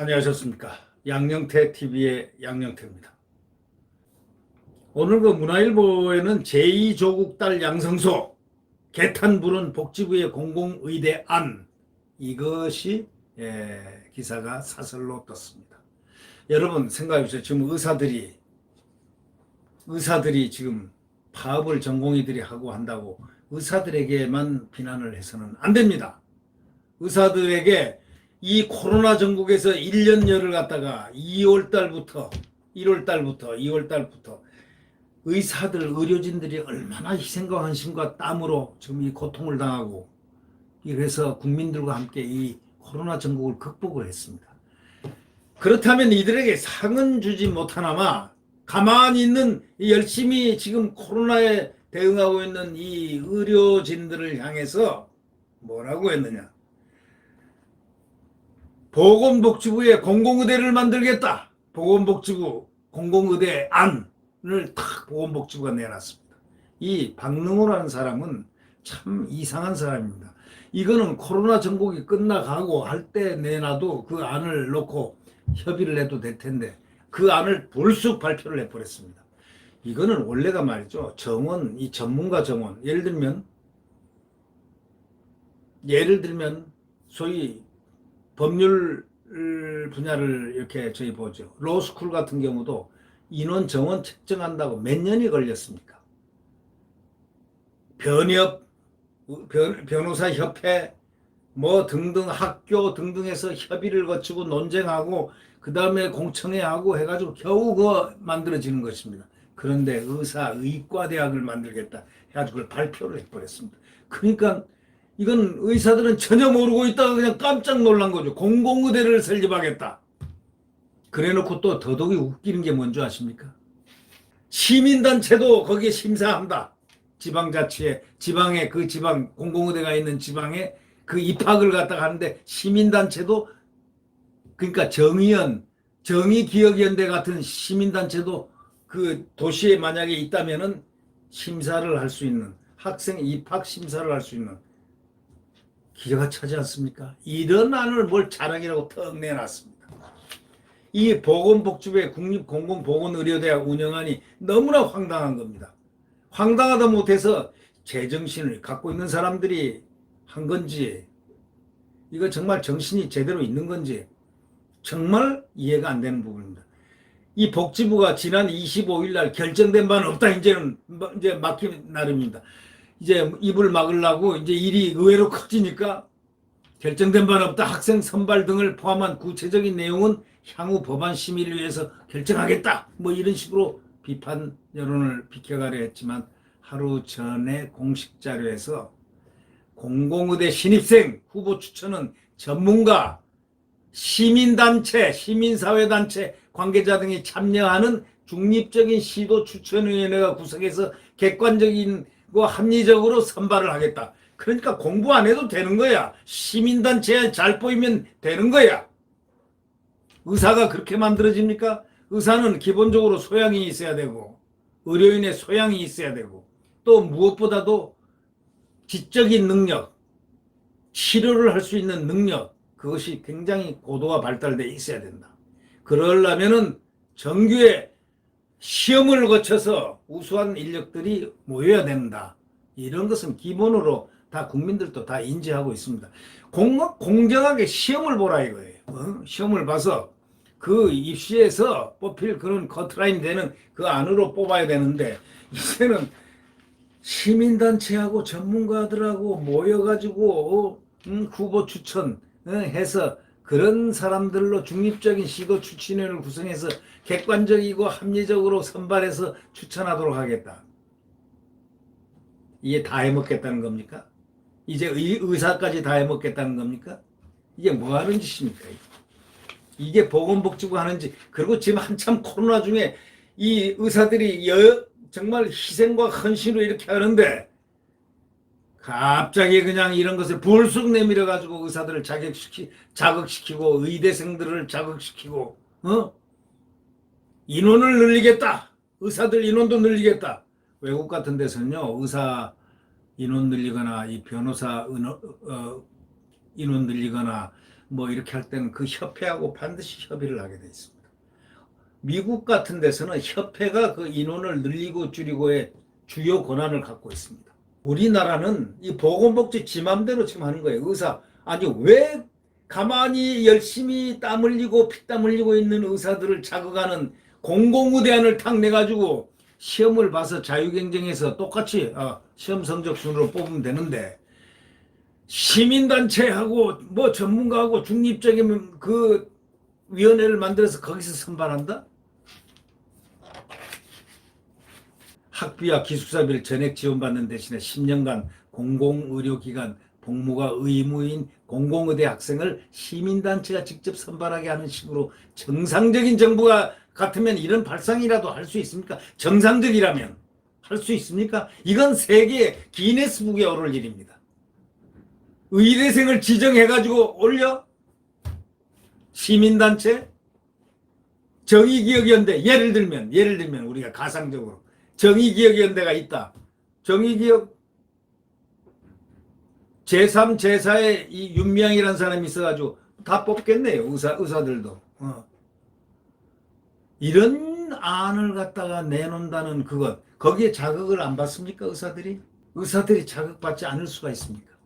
안녕하셨습니까? 양영태 TV의 양영태입니다. 오늘 문화일보에는 제2조국 딸 양성소 개탄 부른 복지부의 공공의대 안, 이것이 기사가 사설로 떴습니다. 여러분 생각해 보세요. 지금 의사들이 지금 파업을 전공의들이 하고 한다고 의사들에게만 비난을 해서는 안 됩니다. 의사들에게 이 코로나 전국에서 1년여를 갖다가 2월 달부터 의사들, 의료진들이 얼마나 희생과 헌신과 땀으로 지금 이 고통을 당하고, 그래서 국민들과 함께 이 코로나 전국을 극복을 했습니다. 그렇다면 이들에게 상은 주지 못하나마 가만히 있는, 열심히 지금 코로나에 대응하고 있는 이 의료진들을 향해서 뭐라고 했느냐? 보건복지부에 공공의대를 만들겠다. 보건복지부 공공의대 안을 탁 보건복지부가 내놨습니다. 이 박능호라는 사람은 참 이상한 사람입니다. 이거는 코로나 전국이 끝나가고 할 때 내놔도 그 안을 놓고 협의를 해도 될 텐데 그 안을 불쑥 발표를 해버렸습니다. 이거는 원래가 말이죠. 정원, 이 전문가 정원. 예를 들면 소위 법률 분야를 이렇게 저희 보죠. 로스쿨 같은 경우도 인원 정원 책정한다고 몇 년이 걸렸습니까? 변호사 협회 뭐 등등 학교 등등에서 협의를 거치고 논쟁하고 그 다음에 공청회하고 해가지고 겨우 그거 만들어지는 것입니다. 그런데 의과대학을 만들겠다 해가지고 그걸 발표를 해버렸습니다. 그러니까 이건 의사들은 전혀 모르고 있다가 그냥 깜짝 놀란 거죠. 공공의대를 설립하겠다. 그래놓고 또 더더욱이 웃기는 게 뭔지 아십니까? 시민단체도 거기에 심사한다. 지방에 그 지방 공공의대가 있는 지방에 그 입학을 갖다가 하는데 시민단체도, 그러니까 정의기억연대 같은 시민단체도 그 도시에 만약에 있다면은 심사를 할 수 있는, 학생 입학 심사를 할 수 있는, 기가 차지 않습니까? 이런 안을 뭘 자랑이라고 턱 내놨습니다. 이 보건복지부의 국립공공보건의료대학 운영안이 너무나 황당한 겁니다. 황당하다 못해서 제정신을 갖고 있는 사람들이 한 건지, 이거 정말 정신이 제대로 있는 건지 정말 이해가 안 되는 부분입니다. 이 복지부가 지난 25일 날 결정된 바는 없다. 이제 막힌 나름입니다. 이제 입을 막으려고 이제 일이 의외로 커지니까 결정된 바는 없다. 학생 선발 등을 포함한 구체적인 내용은 향후 법안 심의를 위해서 결정하겠다. 뭐 이런 식으로 비판 여론을 비켜가려 했지만 하루 전에 공식 자료에서 공공의대 신입생 후보 추천은 전문가, 시민단체, 시민사회단체 관계자 등이 참여하는 중립적인 시도 추천위원회가 구성해서 객관적인 합리적으로 선발을 하겠다. 그러니까 공부 안 해도 되는 거야. 시민단체에 잘 보이면 되는 거야. 의사가 그렇게 만들어집니까? 의사는 기본적으로 소양이 있어야 되고 의료인의 소양이 있어야 되고 또 무엇보다도 지적인 능력, 치료를 할 수 있는 능력, 그것이 굉장히 고도화 발달되어 있어야 된다. 그러려면은 정규의 시험을 거쳐서 우수한 인력들이 모여야 된다. 이런 것은 기본으로 다 국민들도 다 인지하고 있습니다. 공정하게 시험을 보라 이거예요. 시험을 봐서 그 입시에서 뽑힐 그런 커트라인 되는 그 안으로 뽑아야 되는데 이제는 시민단체하고 전문가들하고 모여가지고 후보 추천해서 그런 사람들로 중립적인 시도 추천위원회를 구성해서 객관적이고 합리적으로 선발해서 추천하도록 하겠다. 이게 다 해먹겠다는 겁니까? 이제 의사까지 다 해먹겠다는 겁니까? 이게 뭐 하는 짓입니까? 이게 보건복지부 하는지. 그리고 지금 한참 코로나 중에 이 의사들이 정말 희생과 헌신으로 이렇게 하는데 갑자기 그냥 이런 것을 불쑥 내밀어 가지고 의사들을 자극시키고 의대생들을 자극시키고 인원을 늘리겠다. 의사들 인원도 늘리겠다. 외국 같은 데서는요, 의사 인원 늘리거나 이 변호사 인원 늘리거나 뭐 이렇게 할 때는 그 협회하고 반드시 협의를 하게 돼 있습니다. 미국 같은 데서는 협회가 그 인원을 늘리고 줄이고의 주요 권한을 갖고 있습니다. 우리나라는 이 보건복지 지 맘대로 지금 하는 거예요. 의사. 아니, 왜 가만히 열심히 땀 흘리고 피땀 흘리고 있는 의사들을 자극하는 공공의대안을 탁 내가지고 시험을 봐서 자유경쟁해서 똑같이 시험 성적 순으로 뽑으면 되는데, 시민단체하고 뭐 전문가하고 중립적인 그 위원회를 만들어서 거기서 선발한다? 학비와 기숙사비를 전액 지원받는 대신에 10년간 공공의료기관 복무가 의무인 공공의대 학생을 시민단체가 직접 선발하게 하는 식으로 정상적인 정부가 같으면 이런 발상이라도 할 수 있습니까? 정상적이라면 할 수 있습니까? 이건 세계 기네스북에 오를 일입니다. 의대생을 지정해가지고 올려? 시민단체? 정의기억연대, 예를 들면 우리가 가상적으로 정의기억연대가 있다. 정의기억 제3, 제4에 이 윤미향이라는 사람이 있어가지고 다 뽑겠네요. 의사들도. 이런 안을 갖다가 내놓는다는 그것, 거기에 자극을 안 받습니까? 의사들이 자극받지 않을 수가 있습니까?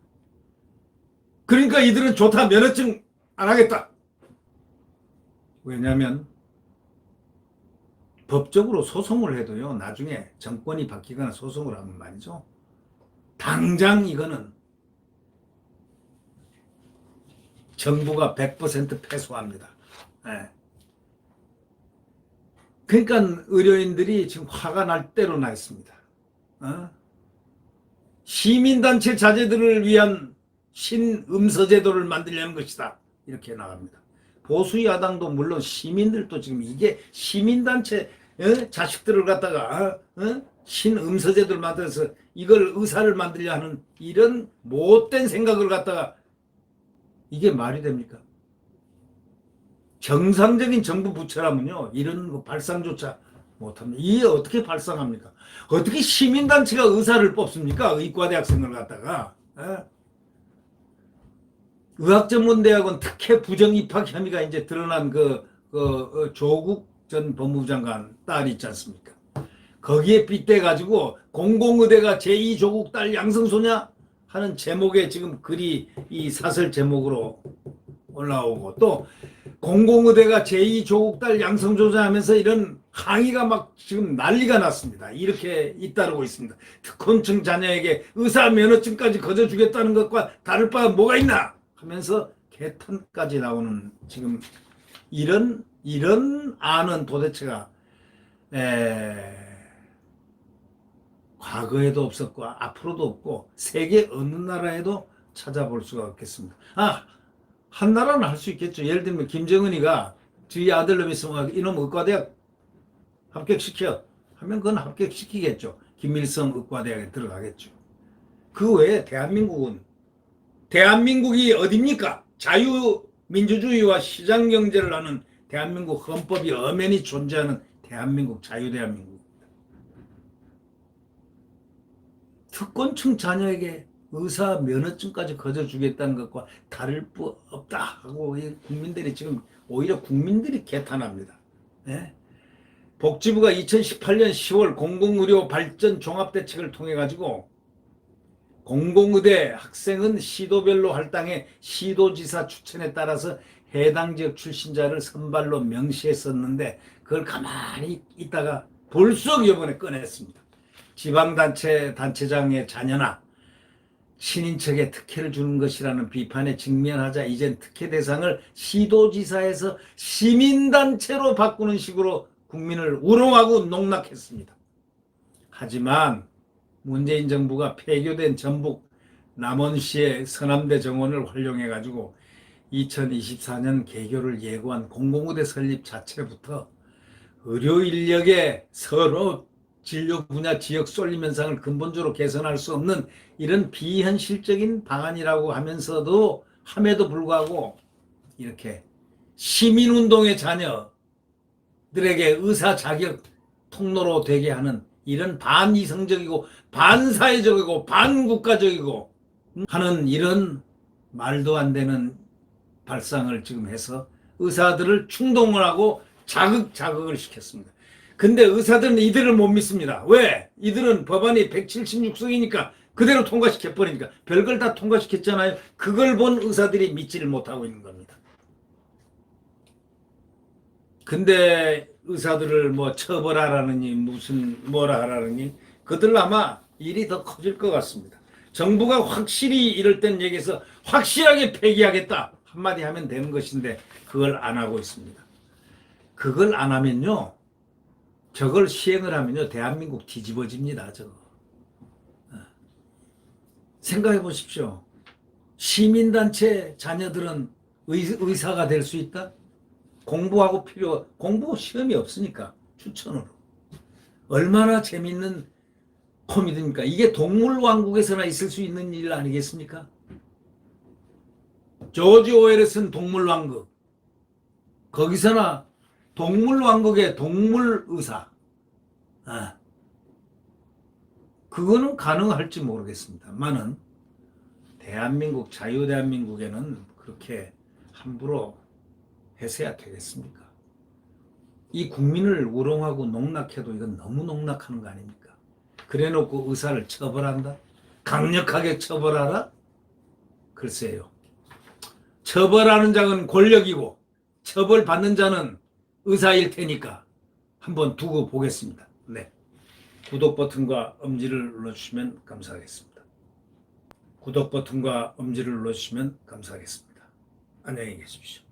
그러니까 이들은 좋다, 면허증 안 하겠다. 왜냐하면 법적으로 소송을 해도요, 나중에 정권이 바뀌거나 소송을 하면 말이죠, 당장 이거는 정부가 100% 패소합니다. 네. 그러니까 의료인들이 지금 화가 날 대로 나 있습니다. 시민단체 자제들을 위한 신음서제도를 만들려는 것이다. 이렇게 나갑니다. 보수 야당도 물론 시민들도 지금 이게 시민단체 자식들을 갖다가 신음서제도를 만들어서 이걸 의사를 만들려 하는 이런 못된 생각을 갖다가 이게 말이 됩니까? 정상적인 정부 부처라면요, 이런 거 발상조차 못합니다. 이게 어떻게 발상합니까? 어떻게 시민단체가 의사를 뽑습니까? 의과대학생을 갖다가. 의학전문대학원 특혜 부정입학 혐의가 이제 드러난 조국 전 법무부 장관 딸 있지 않습니까? 거기에 빗대가지고 공공의대가 제2조국 딸 양성소냐? 하는 제목의 지금 글이 이 사설 제목으로 올라오고, 또 공공의대가 제2조국 딸 양성소냐 하면서 이런 항의가 막 지금 난리가 났습니다. 이렇게 잇따르고 있습니다. 특권층 자녀에게 의사 면허증까지 거저주겠다는 것과 다를 바가 뭐가 있나 하면서 개탄까지 나오는 지금 이런 안은 도대체가 과거에도 없었고 앞으로도 없고 세계 어느 나라에도 찾아볼 수가 없겠습니다. 한 나라는 할 수 있겠죠. 예를 들면 김정은이가 뒤에 아들놈이 있으면 이놈 의과대학 합격시켜 하면 그건 합격시키겠죠. 김일성 의과대학에 들어가겠죠. 그 외에 대한민국이 어딥니까? 자유민주주의와 시장경제를 하는 대한민국, 헌법이 엄연히 존재하는 대한민국, 자유대한민국. 특권층 자녀에게 의사 면허증까지 거저주겠다는 것과 다를 바 없다 하고 국민들이 지금 오히려 국민들이 개탄합니다. 네? 복지부가 2018년 10월 공공의료 발전 종합대책을 통해 가지고 공공의대 학생은 시도별로 할당해 시도지사 추천에 따라서 해당 지역 출신자를 선발로 명시했었는데 그걸 가만히 있다가 불쑥 이번에 꺼냈습니다. 지방단체장의 자녀나 친인척에 특혜를 주는 것이라는 비판에 직면하자 이젠 특혜 대상을 시도지사에서 시민단체로 바꾸는 식으로 국민을 우롱하고 농락했습니다. 하지만 문재인 정부가 폐교된 전북 남원시의 서남대 정원을 활용해가지고 2024년 개교를 예고한 공공의대 설립 자체부터 의료 인력의 서로 진료 분야 지역 쏠림 현상을 근본적으로 개선할 수 없는 이런 비현실적인 방안이라고 함에도 불구하고 이렇게 시민운동의 자녀들에게 의사 자격 통로로 되게 하는 이런 반이성적이고 반사회적이고 반국가적이고 하는 이런 말도 안 되는 발상을 지금 해서 의사들을 충동을 하고 자극을 시켰습니다. 근데 의사들은 이들을 못 믿습니다. 왜? 이들은 법안이 176석이니까 그대로 통과시켜버리니까 별걸 다 통과시켰잖아요. 그걸 본 의사들이 믿지를 못하고 있는 겁니다. 근데 의사들을 뭐 처벌하라느니 무슨 뭐라 하라느니 그들 아마 일이 더 커질 것 같습니다. 정부가 확실히 이럴 땐 얘기해서 확실하게 폐기하겠다 한마디 하면 되는 것인데 그걸 안 하고 있습니다. 그걸 안 하면요, 저걸 시행을 하면요 대한민국 뒤집어집니다. 저거 생각해 보십시오. 시민단체 자녀들은 의사가 될 수 있다? 공부 시험이 없으니까 추천으로. 얼마나 재밌는 코미디입니까? 이게 동물왕국에서나 있을 수 있는 일 아니겠습니까? 조지 오웰이 쓴 동물왕국. 거기서나 동물왕국의 동물의사. 그거는 가능할지 모르겠습니다만은 대한민국, 자유대한민국에는 그렇게 함부로 해서야 되겠습니까? 이 국민을 우롱하고 농락해도 이건 너무 농락하는 거 아닙니까? 그래놓고 의사를 처벌한다? 강력하게 처벌하라? 글쎄요. 처벌하는 자는 권력이고 처벌받는 자는 의사일 테니까 한번 두고 보겠습니다. 네. 구독 버튼과 엄지를 눌러주시면 감사하겠습니다. 구독 버튼과 엄지를 눌러주시면 감사하겠습니다. 안녕히 계십시오.